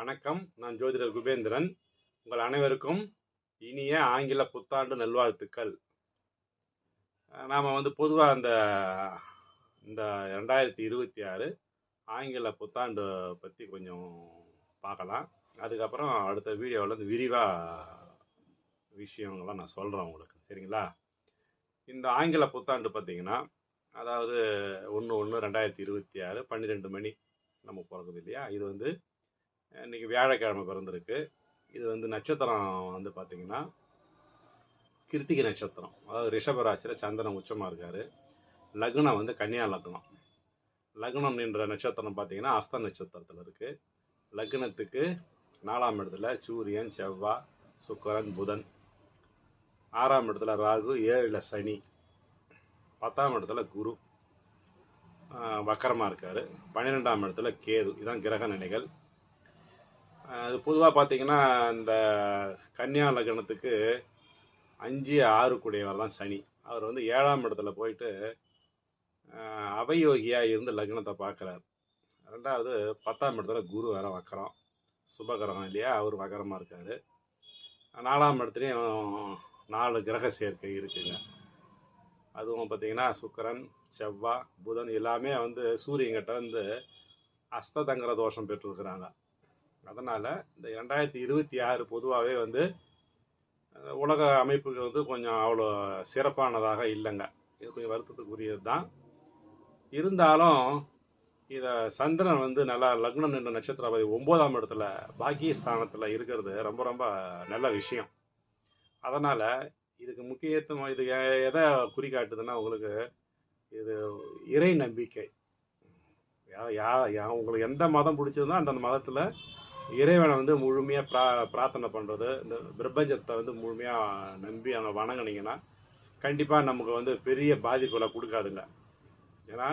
வணக்கம். நான் ஜோதிடர் குபேந்திரன். உங்கள் அனைவருக்கும் இனிய ஆங்கில புத்தாண்டு நல்வாழ்த்துக்கள். நாம் பொதுவாக இந்த 2026 ஆங்கில புத்தாண்டு பற்றி கொஞ்சம் பார்க்கலாம். அதுக்கப்புறம் அடுத்த வீடியோவில் விரிவாக விஷயங்கள்லாம் நான் சொல்கிறேன் உங்களுக்கு. சரிங்களா? இந்த ஆங்கில புத்தாண்டு பார்த்திங்கன்னா, அதாவது 1/1/2026 12 மணி நம்ம பிறகுது இல்லையா? இது இன்றைக்கி வியாழக்கிழமை பிறந்திருக்கு. இது நட்சத்திரம் பார்த்திங்கன்னா கிருத்திகை நட்சத்திரம். அதாவது ரிஷபராசியில் சந்திரன் உச்சமாக இருக்கார். லக்னம் கன்னியா லக்னம். லக்னம் என்ற நட்சத்திரம் பார்த்திங்கன்னா அஸ்த நட்சத்திரத்தில் இருக்குது. லக்னத்துக்கு 4ஆம் இடத்துல சூரியன், செவ்வாய், சுக்கிரன், புதன். 6ஆம் இடத்துல ராகு, 7ல் சனி, 10ஆம் இடத்துல குரு வக்கரமாக இருக்கார். 12ஆம் இடத்துல கேது. இதுதான் கிரக நிலைகள். அது பொதுவாக பார்த்திங்கன்னா இந்த கன்னியா லக்னத்துக்கு 5, 6 கூடியவர் தான் சனி. அவர் 7ஆம் இடத்துல போயிட்டு அவயோகியாக இருந்து லக்னத்தை பார்க்குறார். 2வது 10ஆம் இடத்துல குரு வேறு வக்கரம், சுபகிரகம் இல்லையா? அவர் வக்கரமாக இருக்கார். 4ஆம் இடத்துலையும் 4 கிரக சேர்க்கை இருக்குங்க. அதுவும் பார்த்திங்கன்னா சுக்கிரன், செவ்வாய், புதன் எல்லாமே சூரியன்கிட்ட அஸ்தங்கிற தோஷம் பெற்றிருக்கிறாங்க. அதனால் இந்த 2026 பொதுவாகவே உலக அமைப்புக்கு கொஞ்சம் அவ்வளோ சிறப்பானதாக இல்லைங்க. இது கொஞ்சம் வருத்தத்துக்குரியது தான். இருந்தாலும் இதை சந்திரன் நல்லா லக்னம் என்ற நட்சத்திரபதி 9ஆம் இடத்துல பாக்கியஸ்தானத்தில் இருக்கிறது ரொம்ப ரொம்ப நல்ல விஷயம். அதனால் இதுக்கு முக்கியத்துவம் இது எதை குறிக்காட்டுதுன்னா, உங்களுக்கு இது இறை நம்பிக்கை. உங்களுக்கு எந்த மதம் பிடிச்சதுன்னா அந்தந்த மதத்தில் இறைவனை முழுமையாக பிரார்த்தனை பண்ணுறது, இந்த பிரபஞ்சத்தை முழுமையாக நம்பி அங்கே வணங்கினீங்கன்னா கண்டிப்பாக நமக்கு பெரிய பாதிப்புகளை கொடுக்காதுங்க. ஏன்னா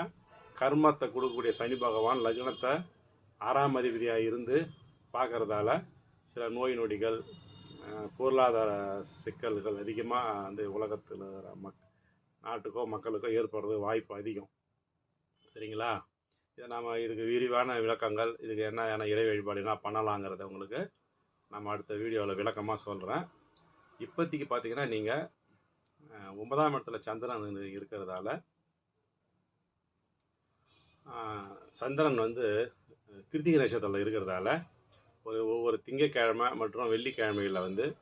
கர்மத்தை கொடுக்கக்கூடிய சனி பகவான் லக்னத்தை 6ஆம் அதிபதியாக இருந்து பார்க்கறதால சில நோய் நொடிகள், பொருளாதார சிக்கல்கள் அதிகமாக உலகத்தில் நாட்டுக்கோ மக்களுக்கோ ஏற்படுறது வாய்ப்பு அதிகம். சரிங்களா? இதை இதுக்கு விரிவான விளக்கங்கள், இதுக்கு என்ன இறை வழிபாடு என்ன பண்ணலாங்கிறத உங்களுக்கு நம்ம அடுத்த வீடியோவில் விளக்கமாக சொல்கிறேன். இப்போதைக்கு பார்த்திங்கன்னா நீங்கள் 9ஆம் இடத்துல சந்திரன் இருக்கிறதால சந்திரன் கிருத்திகை நட்சத்திரத்தில் இருக்கிறதால ஒவ்வொரு திங்கட்கிழமை மற்றும் வெள்ளிக்கிழமைகளில்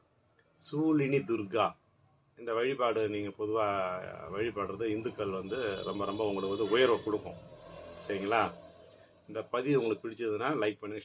சூலினி துர்கா இந்த வழிபாடு நீங்கள் பொதுவாக வழிபடுறது இந்துக்கள் ரொம்ப ரொம்ப உங்களுக்கு உயர்வை கொடுக்கும். சரிங்களா? இந்த பதிவு உங்களுக்கு பிடிச்சதுன்னா லைக் பண்ணுங்கள்.